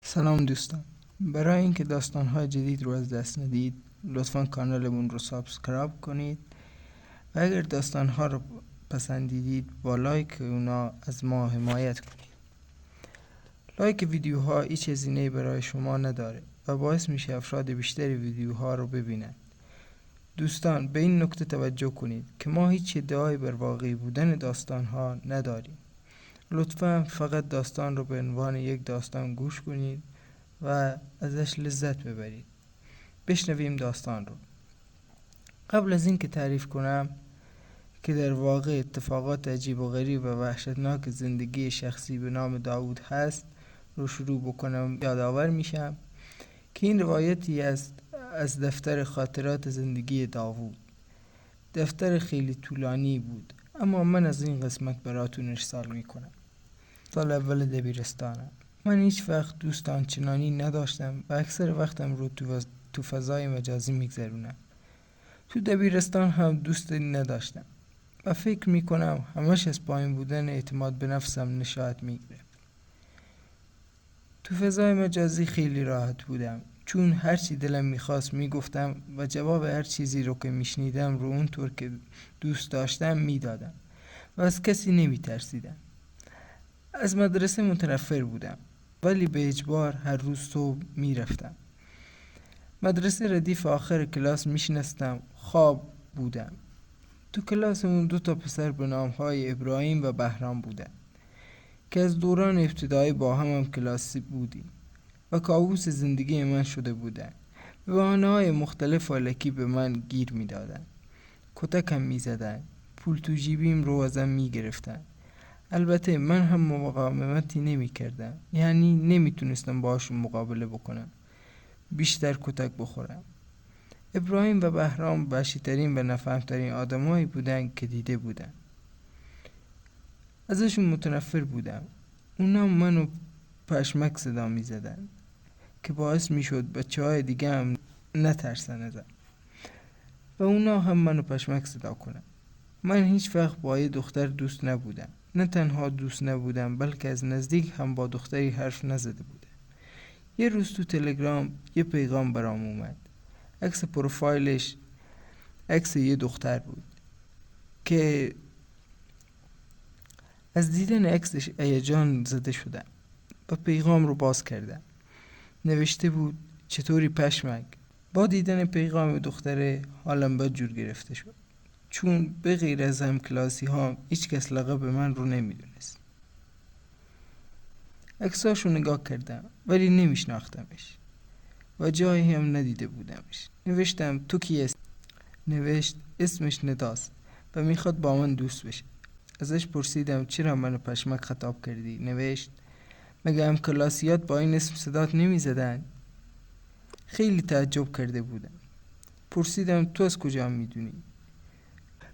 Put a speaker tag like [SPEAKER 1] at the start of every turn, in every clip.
[SPEAKER 1] سلام دوستان. برای اینکه داستان‌های جدید رو از دست ندید لطفاً کانالمون رو سابسکرایب کنید و اگر داستان‌ها رو پسندیدید با لایک اونا از ما حمایت کنید. لایک ویدیوها هیچ هزینه‌ای برای شما نداره و باعث میشه افراد بیشتری ویدیوها رو ببینن. دوستان به این نکته توجه کنید که ما هیچ ادعایی بر واقعی بودن داستان‌ها نداریم. لطفاً فقط داستان رو به عنوان یک داستان گوش کنید و ازش لذت ببرید. بشنویم داستان رو. قبل از این که تعریف کنم که در واقع اتفاقات عجیب و غریب و وحشتناک زندگی شخصی به نام داوود هست رو شروع بکنم، یادآور میشم که این روایتی است از دفتر خاطرات زندگی داوود. دفتر خیلی طولانی بود، اما من از این قسمت براتون ارسال میکنم. سال اول دبیرستانم. من هیچ وقت دوست آنچنانی نداشتم و اکثر وقتم رو تو فضای مجازی میگذرونم. تو دبیرستان هم دوستی نداشتم و فکر میکنم همش از پایین بودن اعتماد به نفسم نشأت میگیره. تو فضای مجازی خیلی راحت بودم، چون هرچی دلم میخواست میگفتم و جواب هر چیزی رو که میشنیدم رو اونطور که دوست داشتم میدادم و از کسی نمیترسیدم. از مدرسه متنفر بودم، ولی به اجبار هر روز صبح میرفتم. مدرسه ردیف آخر کلاس میشنستم، خواب بودم. تو کلاسمون 2 پسر به نامهای ابراهیم و بهرام بودن که از دوران ابتدایی با هم کلاسی بودیم و کابوس زندگی من شده بودن. به بهانه‌های مختلف و الکی به من گیر میدادن، کتکم میزدن، پول تو جیبیم رو ازم میگرفتن. البته من هم مقاومتی نمی کردم، یعنی نمیتونستم باشون مقابله بکنم، بیشتر کتک بخورم. ابراهیم و بهرام وحشی‌ترین و نفهم‌ترین آدمایی بودن که دیده بودم. ازشون متنفر بودم. اونا منو پشمک صدا می زدن که باعث می شد بچه‌های دیگه هم نترسن ازم و اونا هم منو پشمک صدا کنن. من هیچ وقت با یه دختر دوست نبودم. نه تنها دوست نبودم بلکه از نزدیک هم با دختری حرف نزده بودم. یه روز تو تلگرام یه پیغام برام اومد. عکس پروفایلش عکس یه دختر بود که از دیدن عکسش هیجان زده شدم و پیغام رو باز کردم. نوشته بود چطوری پشمک؟ با دیدن پیغام دختره حالم بدجور گرفته شد، چون به غیر از همکلاسی ها هیچ کس لقب من رو نمیدونست. عکساشو نگاه کردم ولی نمیشناختمش و جایی هم ندیده بودمش. نوشتم تو کی هستی؟ نوشت اسمش نداست و میخواد با من دوست بشه. ازش پرسیدم چرا منو پشمک خطاب کردی؟ نوشت مگه همکلاسیات با این اسم صدات نمیزدن؟ خیلی تعجب کرده بودم. پرسیدم تو از کجا میدونی؟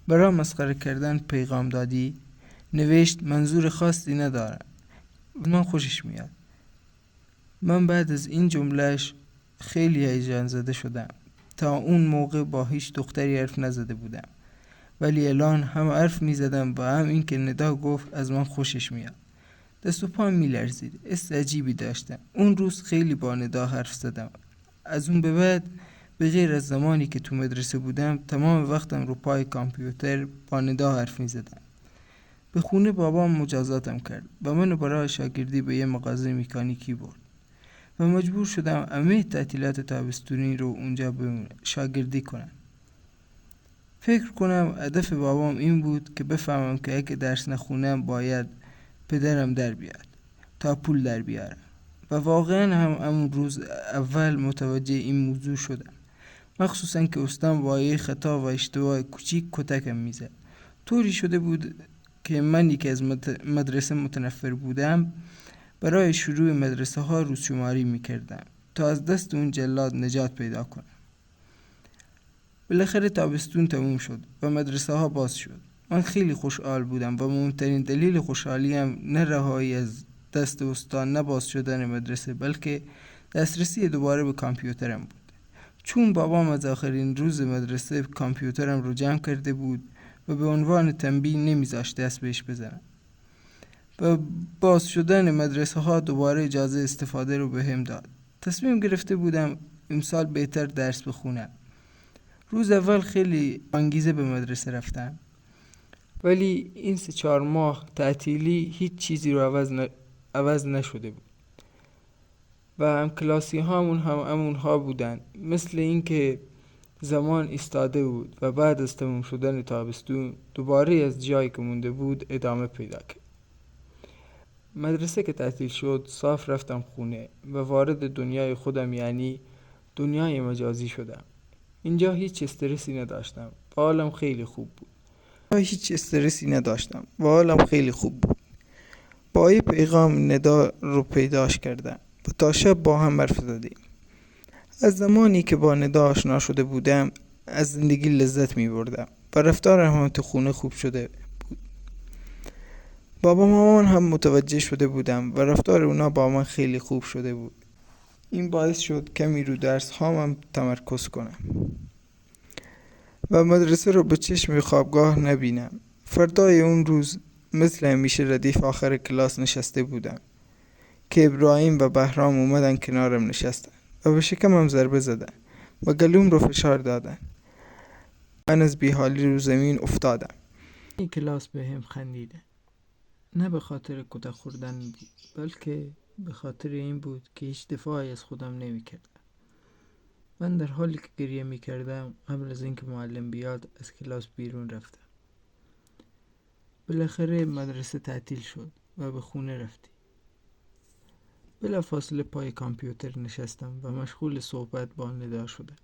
[SPEAKER 1] برای مسخره کردن پیغام دادی؟ نوشت منظور خاصی ندارم، من خوشش میاد. من بعد از این جملهش خیلی هیجان زده شدم. تا اون موقع با هیچ دختری حرف نزده بودم، ولی الان هم حرف میزدم و هم این که ندا گفت از من خوشش میاد. دست و پام میلرزید. حس عجیبی داشتم. اون روز خیلی با ندا حرف زدم. از اون به بعد به غیر از زمانی که تو مدرسه بودم تمام وقتم رو پای کامپیوتر با ندا حرف میزدم. به خونه بابام مجازاتم کرد و منو برای شاگردی به یه مغازه مکانیکی برد و مجبور شدم همه تعطیلات تابستونی رو اونجا به شاگردی کنم. فکر کنم هدف بابام این بود که بفهمم که اگه درس نخونم باید پدرم در بیاد تا پول در بیارم و واقعا هم همون روز اول متوجه این موضوع شدم، مخصوصا که استاد با یه خطا و اشتباه کوچیک کتکم میزد. طوری شده بود که منی که از مدرسه متنفر بودم برای شروع مدرسه ها روز شماری میکردم تا از دست اون جلاد نجات پیدا کنم. بالاخره تابستون تموم شد و مدرسه ها باز شد. من خیلی خوشحال بودم و مهمترین دلیل خوشحالیم نه رهایی از دست استاد، نه باز شدن مدرسه، بلکه دسترسی دوباره به کامپیوترم بود. چون بابام از آخرین روز مدرسه کامپیوترم رو جمع کرده بود و به عنوان تنبیه نمیذاشت دست بهش بزنم. و باز شدن مدرسه ها دوباره اجازه استفاده رو به هم داد. تصمیم گرفته بودم امسال بهتر درس بخونم. روز اول خیلی انگیزه به مدرسه رفتم، ولی این 3-4 ماه تعطیلی هیچ چیزی رو عوض نشده بود و هم کلاسی هامون هم امونها بودن. مثل اینکه زمان ایستاده بود و بعد از تموم شدن تابستون دوباره از جایی که مونده بود ادامه پیدا کرد. مدرسه که تعطیل شد صاف رفتم خونه و وارد دنیای خودم، یعنی دنیای مجازی شدم. اینجا هیچ استرسی نداشتم و حالم خیلی خوب بود. با یه پیغام ندا رو پیداش کردم و تا شب با هم حرف زدیم. از زمانی که با ندا آشنا شده بودم از زندگی لذت می بردم و رفتارم هم تو خونه خوب شده بود. بابا مامان هم متوجه شده بودم و رفتار اونا با من خیلی خوب شده بود. این باعث شد کمی رو درس هامم تمرکز کنم و مدرسه رو به چشم خوابگاه نبینم. فردای اون روز مثل همیشه ردیف آخر کلاس نشسته بودم که ابراهیم و بهرام اومدن کنارم نشستن و به شکمم ضربه زدن و گلوم رو فشار دادن. من از بیحالی رو زمین افتادم. این کلاس به هم خندیده، نه به خاطر کتک خوردن بود، بلکه به خاطر این بود که هیچ دفاعی از خودم نمی کردم. من در حالی که گریه می کردم قبل از اینکه معلم بیاد از کلاس بیرون رفتم. بالاخره مدرسه تعطیل شد و به خونه رفتیم. بلافاصله پای کامپیوتر نشستم و مشغول صحبت با ندا شدم.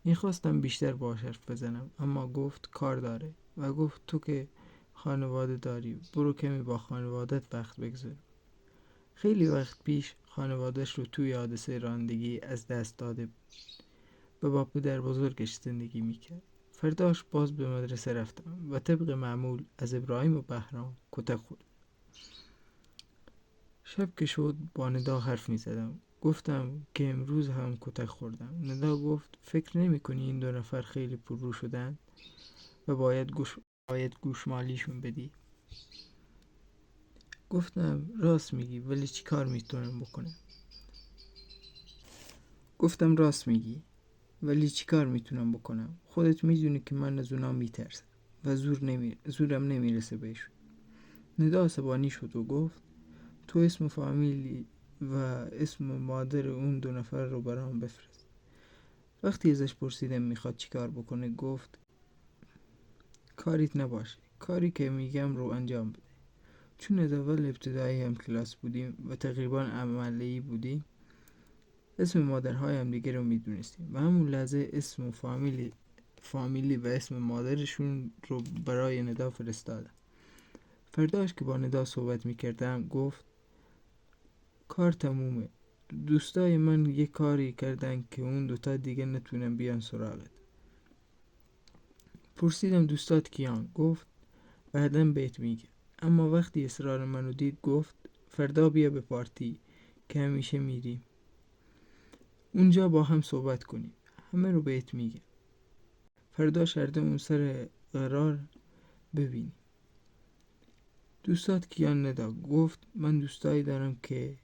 [SPEAKER 1] میخواستم بیشتر باهاش حرف بزنم، اما گفت کار داره و گفت تو که خانواده داری برو کمی با خانوادت وقت بگذار. خیلی وقت پیش خانوادش رو توی حادثه رانندگی از دست داده بود و با پدر بزرگش زندگی میکرد. فرداش باز به مدرسه رفتم و طبق معمول از ابراهیم و بهرام کتک خوردم. شب که شد با ندا حرف می زدم. گفتم که امروز هم کتک خوردم. ندا گفت فکر نمی کنی این 2 نفر خیلی پررو شدن و باید گوشمالیشون بدی؟ گفتم راست میگی، ولی چی کار میتونم بکنم؟ خودت میدونی که من از اونا میترسم و زورم نمیرسه بهشون. ندا عصبانی شد و گفت تو اسم فامیلی و اسم مادر اون 2 نفر رو برام بفرست. وقتی ازش پرسیدم میخواد چیکار بکنه گفت کاریت نباشه، کاری که میگم رو انجام بده. چون از اول ابتدایی هم کلاس بودیم و تقریبا عملی بودیم، اسم مادرهای هم دیگه رو میدونستیم و همون لحظه اسم و فامیلی و اسم مادرشون رو برای ندا فرستادم. فرداش که با ندا صحبت میکردم گفت کار تمومه. دوستای من یه کاری کردن که اون 2 دیگه نتونن بیان سراغت. پرسیدم دوستات کیان؟ گفت بعداً بهت میگه. اما وقتی اصرار منو دید گفت فردا بیا به پارتی که همیشه میریم، اونجا با هم صحبت کنیم، همه رو بهت میگه. فردا شرطمون سر قرار ببینی. دوستات کیان؟ ندا گفت من دوستایی دارم که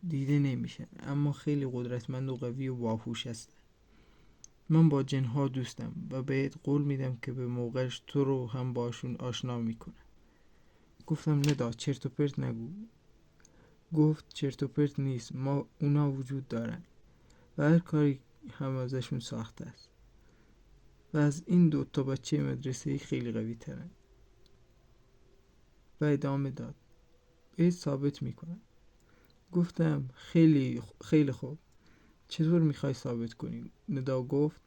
[SPEAKER 1] دیده نمیشن اما خیلی قدرتمند و قوی و باهوش هستن. من با جنها دوستم و بهت قول میدم که به موقعش تو رو هم باشون آشنا میکنم. گفتم ندا چرت و پرت نگو. گفت چرت و پرت نیست، اونا وجود دارن و هر کاری هم ازشون ساخته است و از این 2 بچه مدرسه‌ای خیلی قوی ترن. و ادامه داد بهت ثابت میکنم. گفتم خیلی خوب، چطور میخوای ثابت کنی؟ ندا گفت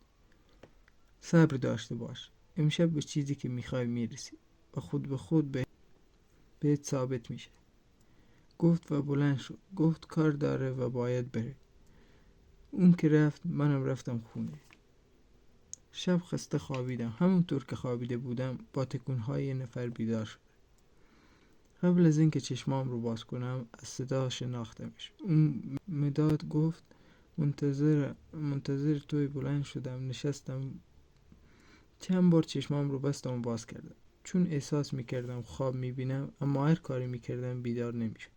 [SPEAKER 1] صبر داشته باش، امشب به چیزی که میخوای میرسی و خود به خود بهت ثابت میشه. گفت و بلند شد. گفت کار داره و باید بره. اون که رفت منم رفتم خونه. شب خسته خوابیدم. همونطور که خوابیده بودم با تکونهای یه نفر بیدار شد. قبل از اینکه چشمام رو باز کنم از صدا شناختمش. اون مداد گفت منتظر توی. بلند شدم، نشستم، چند بار چشمام رو بستم و باز کردم. چون احساس میکردم خواب میبینم، اما هر کاری میکردم بیدار نمیشد.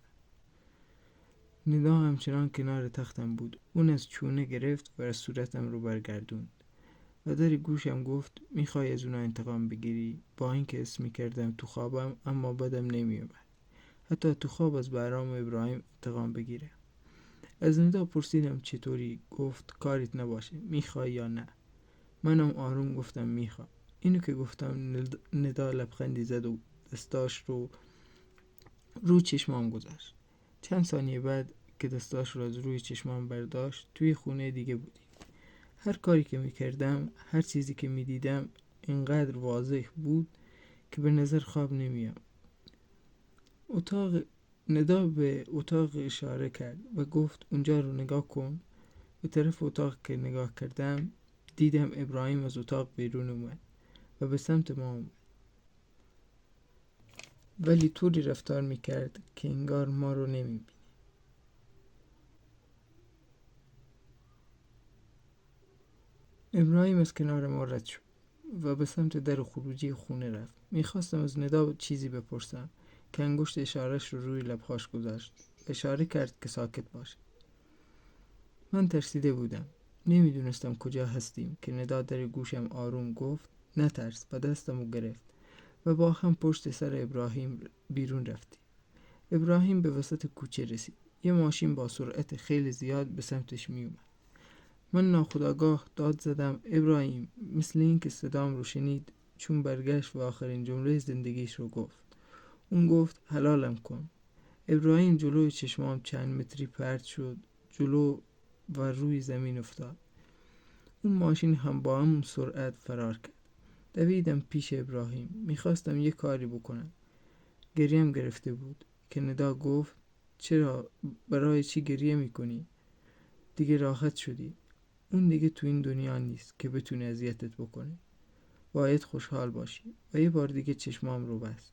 [SPEAKER 1] ندا همچنان کنار تختم بود. اون از چونه گرفت و از صورتم رو برگردوند و در گوشم گفت میخوای از اونا انتقام بگیری؟ با اینکه حس میکردم تو خوابم، اما بدم نمیومد حتی تو خواب از بهرام و ابراهیم انتقام بگیره. از ندا پرسیدم چطوری؟ گفت کاریت نباشه، میخوای یا نه؟ منم آروم گفتم میخوام. اینو که گفتم ندا لبخندی زد و دستاش رو چشمام گذاشت. چند ثانیه بعد که دستاش رو از روی چشمام برداشت، توی خونه دیگه بودیم. هر کاری که میکردم، هر چیزی که میدیدم اینقدر واضح بود که به نظر خواب نمیام. ندا به اتاق اشاره کرد و گفت اونجا رو نگاه کن. به طرف اتاق که نگاه کردم، دیدم ابراهیم از اتاق بیرون اومد و به سمت ما اومد، ولی طوری رفتار میکرد که انگار ما رو نمیبینه. ابراهیم از کنار ما رد شد و به سمت در خروجی خونه رفت. میخواستم از ندا چیزی بپرسم که انگشت اشارش رو روی لبهاش گذاشت. اشاره کرد که ساکت باشه. من ترسیده بودم. نمیدونستم کجا هستیم که ندا در گوشم آروم گفت نترس و دستمو گرفت و با هم پشت سر ابراهیم بیرون رفتیم. ابراهیم به وسط کوچه رسید. یه ماشین با سرعت خیلی زیاد به سمتش می اومد. من ناخودآگاه داد زدم ابراهیم، مثل این که صدام رو شنید، چون برگشت و آخرین جمله زندگیش رو گفت. اون گفت حلالم کن. ابراهیم جلوی چشمام چند متری پرت شد جلو و روی زمین افتاد. اون ماشین هم با همون سرعت فرار کرد. دویدم پیش ابراهیم. میخواستم یه کاری بکنم. گریم گرفته بود که ندا گفت چرا؟ برای چی گریه میکنی؟ دیگه راحت شدی. اون دیگه تو این دنیا نیست که بتونه اذیتت بکنه. باید خوشحال باشی. و یه بار دیگه چشمام رو بست.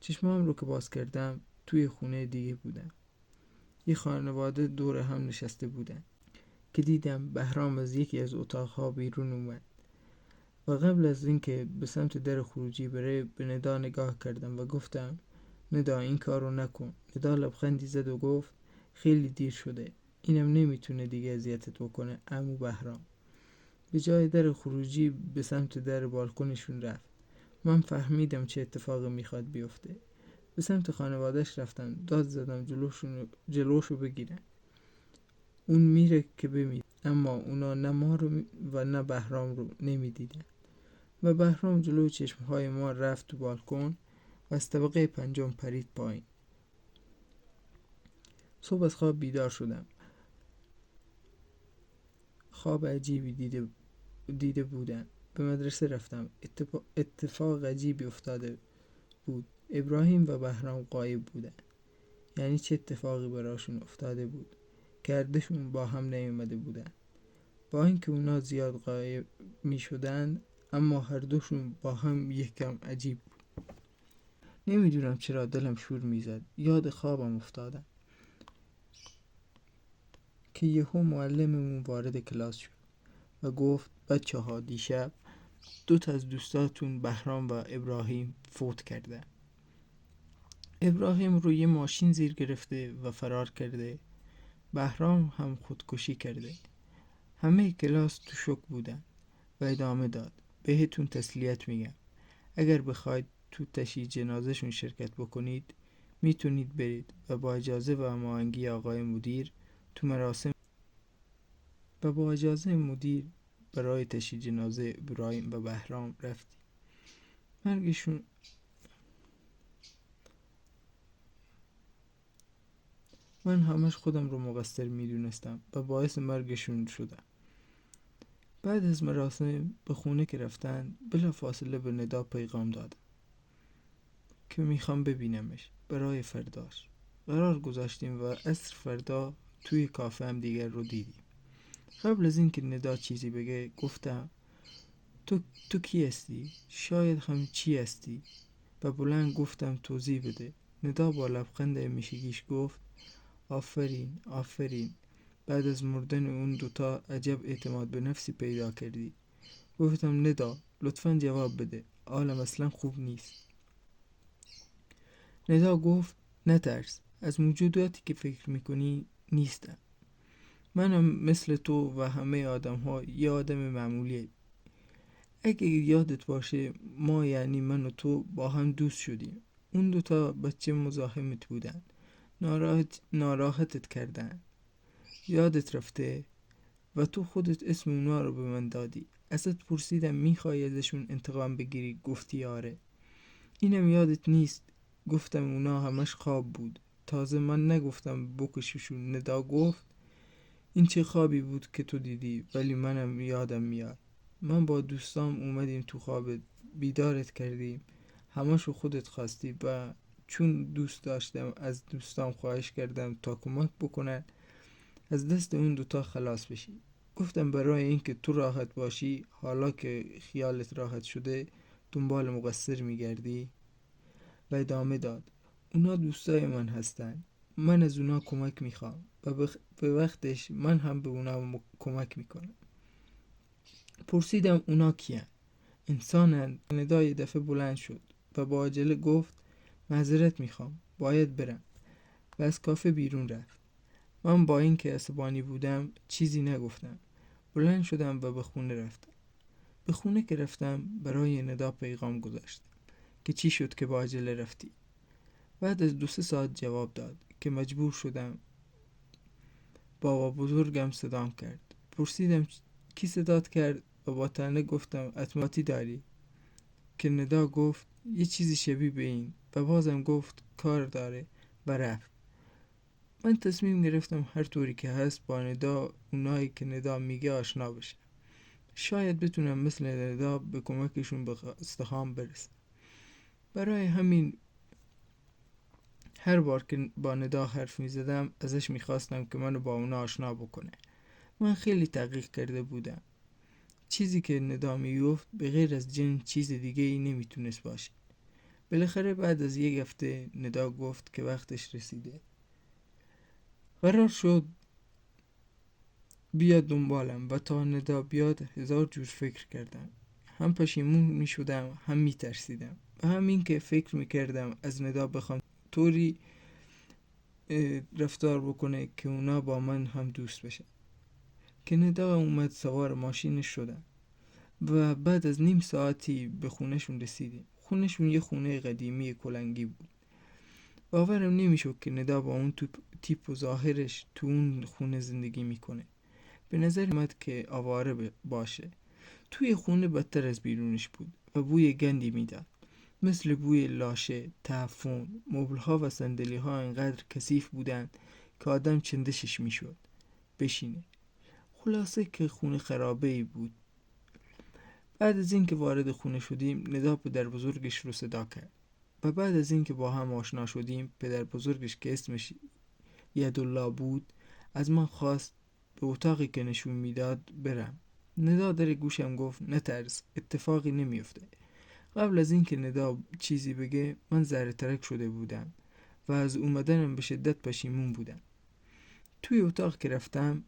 [SPEAKER 1] چشمام رو که باز کردم، توی خونه دیگه بودم. یه خانواده دور هم نشسته بودن که دیدم بهرام از یکی از اتاقها بیرون اومد و قبل از اینکه به سمت در خروجی بره، به ندا نگاه کردم و گفتم ندا این کار رو نکن. ندا لبخندی زد و گفت خیلی دیر شده. اینم نمیتونه دیگه اذیتت بکنه عمو بهرام. به جای در خروجی به سمت در بالکنشون رفت. من فهمیدم چه اتفاقی میخواد بیفته. به سمت خانواده‌اش رفتم. داد زدم جلوشو بگیرن. اون میره که بمیره، اما اونا نه ما رو و نه بهرام رو نمیدیدن. و بهرام جلوی چشمهای ما رفت تو بالکن و از طبقه 5 پرید پایین. صبح از خواب بیدار شدم. خواب عجیبی دیده بودم. به مدرسه رفتم. اتفاق عجیبی افتاده بود. ابراهیم و بهرام غایب بودن. یعنی چه اتفاقی براشون افتاده بود که هردشون با هم نیومده بودن؟ با اینکه اونا زیاد غایب می شدن، اما هر دوشون با هم یک کم عجیب بود. نمیدونم چرا دلم شور میزد. یاد خوابم افتادم که یهو معلممون وارد کلاس شد و گفت بچه ها، دیشب 2 از دوستاتون بهرام و ابراهیم فوت کردن. ابراهیم روی ماشین زیر گرفته و فرار کرده. بهرام هم خودکشی کرده. همه کلاس تو شوک بودن و ادامه داد. بهتون تسلیت میگم. اگر بخواید تو تشییع جنازه‌شون شرکت بکنید، میتونید برید و با اجازه و هماهنگی آقای مدیر تو مراسم و با اجازه مدیر برای تشییع جنازه ابراهیم و بهرام رفتیم. مرگشون من همش خودم رو مقصر میدونستم و باعث مرگشون شدم. بعد از مراسم به خونه که رفتن، بلا فاصله به ندا پیغام دادم که میخوام ببینمش برای فرداش. قرار گذاشتیم و عصر فردا توی کافه هم دیگر رو دیدیم. قبل از اینکه ندا چیزی بگه گفتم تو کی هستی؟ شاید هم چی هستی؟ و بلند گفتم توضیح بده. ندا با لبخند همیشگیش گفت آفرین آفرین، بعد از مردن اون 2 عجب اعتماد به نفسی پیدا کردی. گفتم ندا لطفاً جواب بده، حالم اصلا خوب نیست. ندا گفت نترس، از موجوداتی که فکر میکنی نیستم. منم مثل تو و همه آدم ها یه آدم معمولی. اگه یادت باشه ما یعنی من و تو با هم دوست شدیم. اون دوتا بچه مزاحمت بودن، ناراحتت کردن، یادت رفته؟ و تو خودت اسم اونا رو به من دادی. ازت پرسیدم میخوای ازشون انتقام بگیری، گفتی آره. اینم یادت نیست؟ گفتم اونا همش خواب بود. تازه من نگفتم بکششون. ندا گفت این چه خوابی بود که تو دیدی؟ ولی منم یادم میاد. من با دوستام اومدیم تو خوابت، بیدارت کردیم، همشو خودت خواستی و چون دوست داشتم از دوستام خواهش کردم تا کمک بکنن از دست اون دوتا خلاص بشی. گفتم برای اینکه تو راحت باشی، حالا که خیالت راحت شده دنبال مقصر میگردی. و ادامه داد اونا دوستای من هستن، من از اونا کمک میخوام و به وقتش من هم به اونا کمک میکنم. پرسیدم اونا کیان؟ انسانن؟ ندا یه دفعه بلند شد و با عجله گفت معذرت میخوام، باید برم، و از کافه بیرون رفت. من با اینکه عصبانی بودم چیزی نگفتم. بلند شدم و به خونه رفتم. به خونه که رفتم برای ندا پیغام گذاشتم که چی شد که با عجله رفتی. بعد از 2-3 ساعت جواب داد که مجبور شدم. بابا بزرگم صدام کرد. پرسیدم کی صدات کرد و با طعنه گفتم اطماعاتی داری؟ که ندا گفت یه چیزی شبیه به این و بازم گفت کار داره و رفت. من تصمیم گرفتم هر طوری که هست با ندا، اونایی که ندا میگه، آشنا بشم. شاید بتونم مثل ندا به کمکشون به استخوان برسم. برای همین هر بار که با ندا حرف می زدم ازش می خواستم که منو با اونا آشنا بکنه. من خیلی تحقیق کرده بودم. چیزی که ندا می گفت به غیر از جن چیز دیگه ای نمی تونست باشه. بالاخره بعد از 1 هفته ندا گفت که وقتش رسیده. قرار شد بیاد دنبالم و تا ندا بیاد 1000 جور فکر کردم. هم پشیمون می شدم هم می ترسیدم و همین که فکر می کردم از ندا بخوام طوری رفتار بکنه که اونا با من هم دوست بشن. که ندا اومد سوار ماشینش شدم و بعد از نیم ساعتی به خونهشون رسیدیم. خونهشون یه خونه قدیمی کلنگی بود. باورم نمیشد که ندا با اون تیپ و ظاهرش تو اون خونه زندگی میکنه. به نظر اومد که آواره باشه. توی خونه بدتر از بیرونش بود و بوی گندی میداد، مثل بوی لاشه، تعفن. مبلها و صندلی ها انقدر کثیف بودن که آدم چندشش میشد بشینه. خلاصه که خونه خرابه ای بود. بعد از اینکه وارد خونه شدیم ندا پدر بزرگش رو صدا کرد و بعد از اینکه با هم آشنا شدیم پدر بزرگش که اسمش یدالله بود از من خواست به اتاقی که نشون میداد برم. ندا در گوشم گفت نترس، اتفاقی نمیفته. قبل از اینکه ندا چیزی بگه من ذره ترک شده بودم و از اومدنم به شدت پشیمون بودم. توی اتاق که رفتم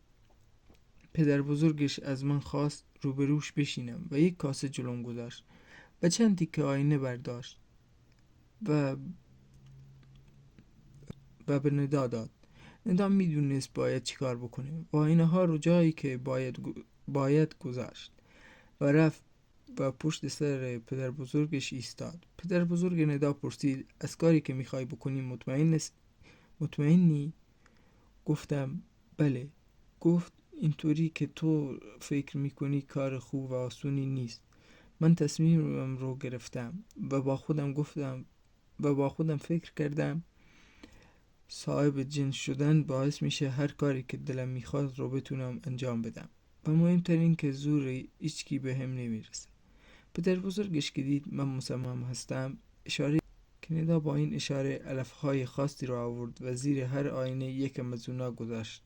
[SPEAKER 1] پدر بزرگش از من خواست روبروش بشینم و 1 کاسه جلوم گذاشت و چند تیکه آینه برداشت و به ندا داد. ندا میدونست باید چیکار بکنه و آینه ها رو جایی که باید گذاشت و رفت و پشت سر پدر بزرگش ایستاد. پدر بزرگ ندا پرسید از کاری که میخوای بکنی مطمئنی؟ گفتم بله. گفت اینطوری که تو فکر میکنی کار خوب و آسونی نیست. من تصمیمم رو گرفتم و با خودم فکر کردم صاحب جنس شدن باعث میشه هر کاری که دلم میخواد رو بتونم انجام بدم و مهمترین که زور هیچکی به هم نمیرسه. پدر بزرگش که دید من مصمم هستم اشاره که ندا با این اشاره علفهای خاصی رو آورد و زیر هر آینه یکم از اونا گذاشت.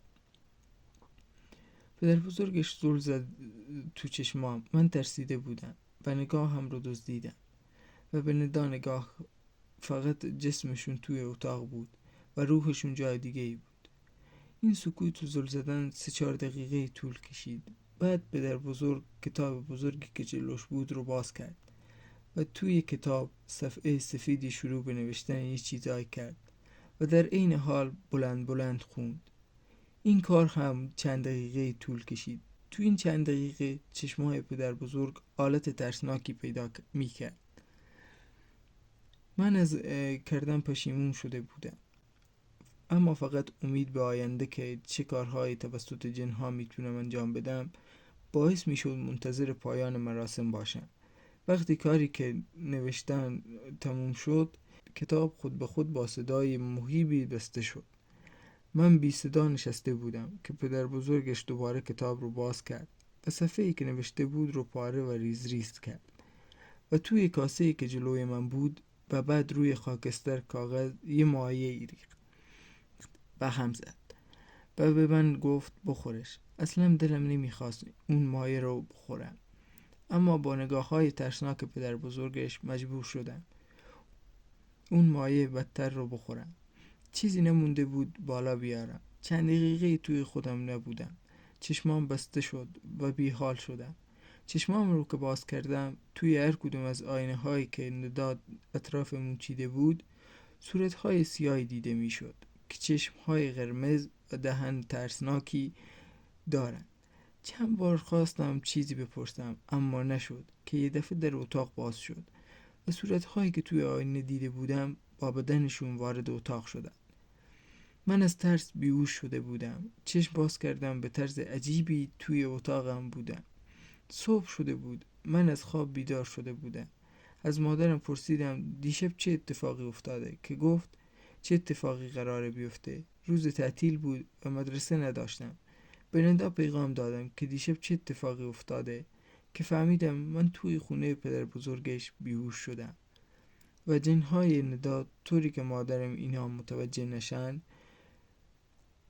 [SPEAKER 1] پدر بزرگش زل زد تو چشمام. من ترسیده بودم و نگاهم رو دزدیدم و به ندا نگاه. فقط جسمشون توی اتاق بود و روحشون جای دیگه ای بود. این سکوت و زل زدن 3-4 دقیقه طول کشید. بعد پدر بزرگ کتاب بزرگی که جلوش بود رو باز کرد و توی کتاب صفحه سفیدی شروع به نوشتن یه چیزایی کرد و در عین حال بلند بلند خوند. این کار هم چند دقیقه طول کشید. تو این چند دقیقه چشمای پدر بزرگ حالت ترسناکی پیدا می کرد. من از کردن پشیمون شده بودم، اما فقط امید به آینده که چه کارهایی توسط جنها میتونم انجام بدم باعث میشد منتظر پایان مراسم باشم. وقتی کاری که نوشتن تموم شد، کتاب خود به خود با صدای مهیبی بسته شد. من بی صدا نشسته بودم که پدر بزرگش دوباره کتاب رو باز کرد و صفحه‌ای که نوشته بود رو پاره و ریز ریز کرد و توی کاسه‌ای که جلوی من بود و بعد روی خاکستر کاغذ یه مایعی ریخت و هم زد و به من گفت بخورش. اصلا دلم نمیخواست اون مایع رو بخورم، اما با نگاه‌های ترسناک پدر بزرگش مجبور شدم اون مایع بدتر رو بخورم. چیزی نمونده بود بالا بیارم. چند دقیقه توی خودم نبودم. چشمام بسته شد و بیحال شدم. چشمام رو که باز کردم، توی هر کدوم از آینه هایی که نداد اطرافمون چیده بود صورت های سیاهی دیده می شد که چشم های قرمز و دهن ترسناکی دارن. چند بار خواستم چیزی بپرسم اما نشد که یه دفعه در اتاق باز شد و صورت هایی که توی آینه دیده بودم با بدنشون وارد اتاق شدن. من از ترس بیهوش شده بودم. چشم باز کردم، به طرز عجیبی توی اتاقم بودم. صبح شده بود. من از خواب بیدار شده بودم. از مادرم پرسیدم دیشب چه اتفاقی افتاده، که گفت چه اتفاقی قراره بیفته. روز تعطیل بود و مدرسه نداشتم. به ندا پیغام دادم که دیشب چه اتفاقی افتاده، که فهمیدم من توی خونه پدر بزرگش بیهوش شدم و جنهای ندا طوری که مادرم اینا متوجه نشن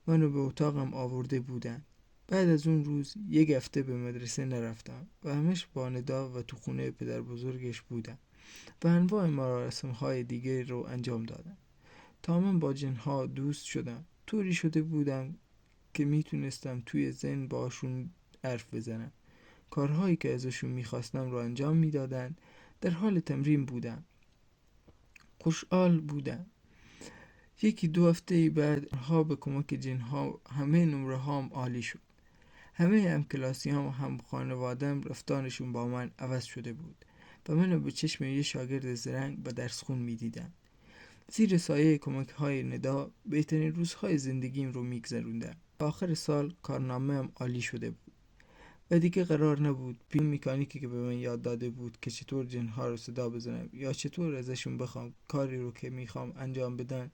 [SPEAKER 1] منو به اتاقم آورده بودن. بعد از اون روز یک هفته به مدرسه نرفتم و همش با ندا و تو خونه پدر بزرگش بودم و انواع مراسم‌های دیگه رو انجام دادم تا من با جنها دوست شدم. طوری شده بودم که میتونستم توی ذهن باشون حرف بزنم. کارهایی که ازشون میخواستم رو انجام میدادن. در حال تمرین بودم. خوشحال بودم. یکی دو هفته بعد ها به کمک جنها همه نمره هام عالی شد. همه همکلاسی هم و هم خانوادم رفتارشون با من عوض شده بود و منو به چشم یه شاگرد زرنگ و درس خون می دیدن. زیر سایه کمک های ندا بهترین روزهای زندگیم رو میگذروندم. آخر سال کارنامه هم عالی شده بود و دیگه قرار نبود پیش مکانیکی که به من یاد داده بود که چطور جنها رو صدا بزنم یا چطور ازشون بخوام کاری رو که میخوام انجام بدن.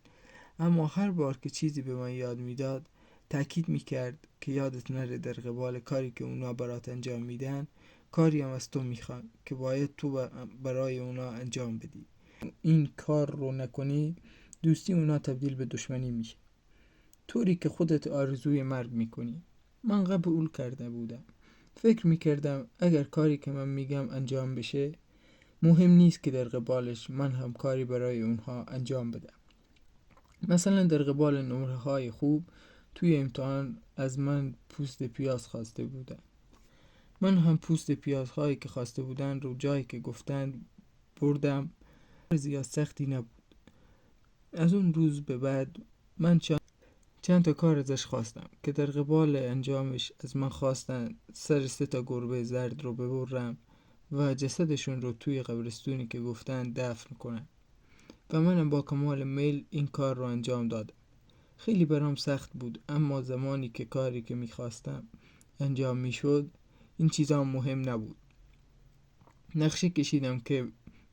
[SPEAKER 1] اما هر بار که چیزی به من یاد میداد تأکید میکرد که یادت نره در قبال کاری که اونا برات انجام میدن کاری هم از تو میخوان که باید تو برای اونا انجام بدی. این کار رو نکنی دوستی اونا تبدیل به دشمنی میشه، طوری که خودت آرزوی مرگ میکنی. من قبول کرده بودم. فکر میکردم اگر کاری که من میگم انجام بشه مهم نیست که در قبالش من هم کاری برای اونها انجام بدم. مثلا در قبال نمره های خوب توی امتحان از من پوست پیاز خواسته بودن. من هم پوست پیازهایی که خواسته بودن رو جایی که گفتن بردم. زیاد سختی نبود. از اون روز به بعد من چند تا کار ازش خواستم که در قبال انجامش از من خواستن سر 3 گربه زرد رو ببرم و جسدشون رو توی قبرستونی که گفتن دفن کنم و منم با کمال میل این کار رو انجام دادم. خیلی برام سخت بود، اما زمانی که کاری که میخواستم انجام میشد این چیزا مهم نبود. نقشه کشیدم که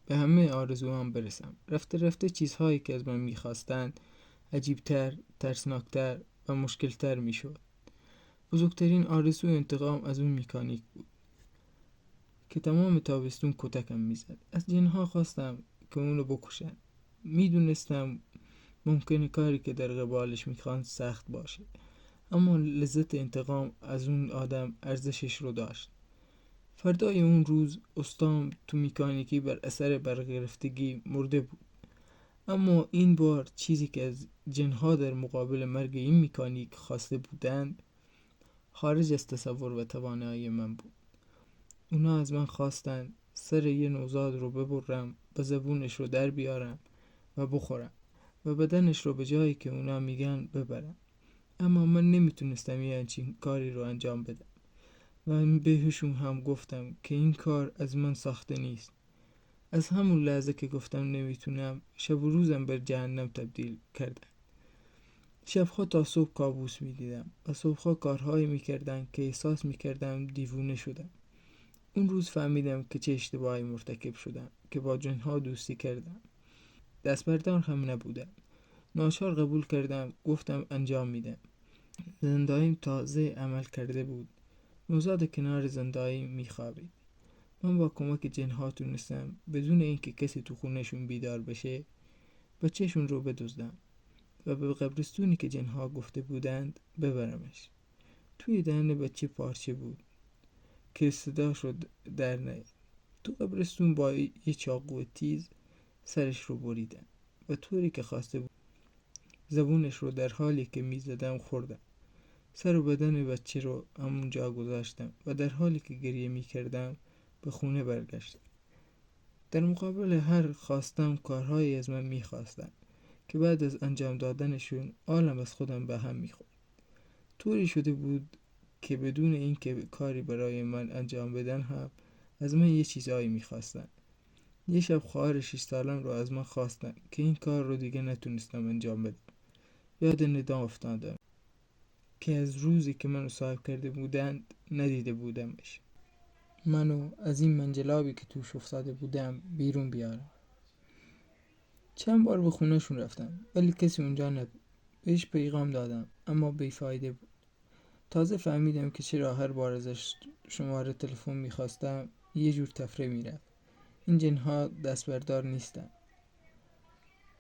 [SPEAKER 1] به همه آرزوام برسم. رفته رفته چیزهایی که از من میخواستن عجیبتر، ترسناکتر و مشکلتر میشد. بزرگترین آرزوی انتقام از اون مکانیک بود که تمام تابستون کتکم میزد. از جنها خواستم که اونو بکشن. میدونستم ممکنه کاری که در قبالش میخوان سخت باشه، اما لذت انتقام از اون آدم ارزشش رو داشت. فردای اون روز استام تو مکانیکی بر اثر برگرفتگی مرده بود، اما این بار چیزی که از جنها در مقابل مرگ این مکانیک خواسته بودند خارج از تصور و توانایی من بود. اونا از من خواستن سر یه نوزاد رو ببرم و زبونش رو در بیارم و بخورم و بدنش رو به جایی که اونا میگن ببرم. اما من نمیتونستم یه همچین کاری رو انجام بدم و بهشون هم گفتم که این کار از من ساخته نیست. از همون لحظه که گفتم نمیتونم، شب و روزم به جهنم تبدیل کردن. شبها تا صبح کابوس میدیدم و صبحها کارهایی میکردن که احساس میکردم دیوونه شدم. اون روز فهمیدم که چه اشتباهی مرتکب شدم که با جنها دوستی کردم. دست بردار هم نبودم. ناچار قبول کردم، گفتم انجام میدم. زنداییم تازه عمل کرده بود. نوزاد کنار زندایی میخوابید. من با کمک جنها تونستم بدون اینکه کسی تو خونهشون بیدار بشه بچهشون رو بدزدم و به قبرستونی که جنها گفته بودند ببرمش. توی دهن بچه پارچه بود که صداش رو در نیاد. تو قبرستون با یه چاقو تیز سرش رو بریدم و طوری که خواسته بود زبونش رو در حالی که میزدم خوردم. سر و بدن بچه رو همونجا گذاشتم و در حالی که گریه میکردم به خونه برگشتم. در مقابل هر خواستم کارهایی از من میخواستن که بعد از انجام دادنشون عالم از خودم به هم میخورد. طوری شده بود که بدون اینکه کاری برای من انجام بدن هم از من یه چیزایی میخواستن. یه شب خواهر 6 سالم رو از من خواستن که این کار رو دیگه نتونستم انجام بدم. یاد ندا افتادم که از روزی که منو صاحب کرده بودند ندیده بودمش. منو از این منجلابی که توش افتاده بودم بیرون بیارم. چند بار به خونهشون رفتم ولی کسی اونجا نبود. بهش پیغام دادم اما بیفایده بود. تازه فهمیدم که چرا هر بار ازش شماره تلفن میخواستم یه جور تفره میرفت. این جنها دست بردار نیستن.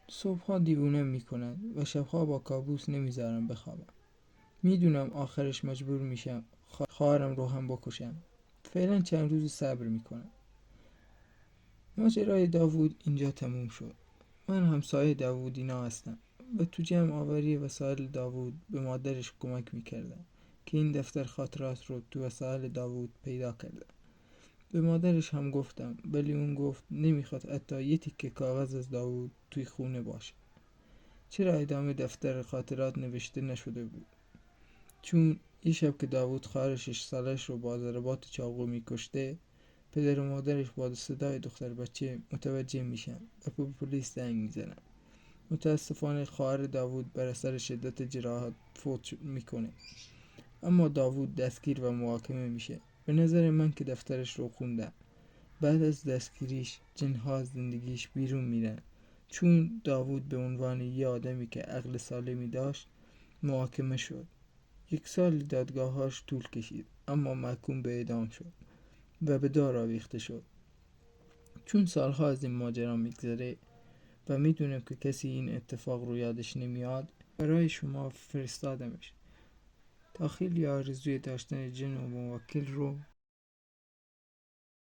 [SPEAKER 1] صبحها دیوونم میکنن و شبها با کابوس نمیذارم بخوابم. میدونم آخرش مجبور میشم خواهرم رو هم بکشم. فعلا چند روز صبر میکنم. ماجرای داوود اینجا تموم شد. من همسایه داوودینا هستم و تو جمع آوری وسایل داوود به مادرش کمک میکردم که این دفتر خاطرات رو تو وسایل داوود پیدا کردم. به مادرش هم گفتم ولی اون گفت نمیخواد حتی یه تیکه کاغذ از داوود توی خونه باشه. چرا ادامه دفتر خاطرات نوشته نشده بود؟ چون یه شب که داوود خواهر 6 سالش رو با ضربات چاقو میکشته، پدر و مادرش با صدای دختر بچه متوجه میشن و به پلیس زنگ میزنن. متاسفانه خواهر داوود بر اثر شدت جراحات فوت میکنه، اما داوود دستگیر و محاکمه میشه. به نظر من که دفترش رو خوندم. بعد از دستگیریش جنها از زندگیش بیرون میرن، چون داوود به عنوان یه آدمی که عقل سالمی داشت محاکمه شد. 1 سال دادگاهاش طول کشید اما محکوم به اعدام شد و به دار آویخته شد. چون سالها از این ماجرا میگذره و میدونم که کسی این اتفاق رو یادش نمیاد، برای شما فرستادمش تا خیلی آرزوی داشتن جن و موکل رو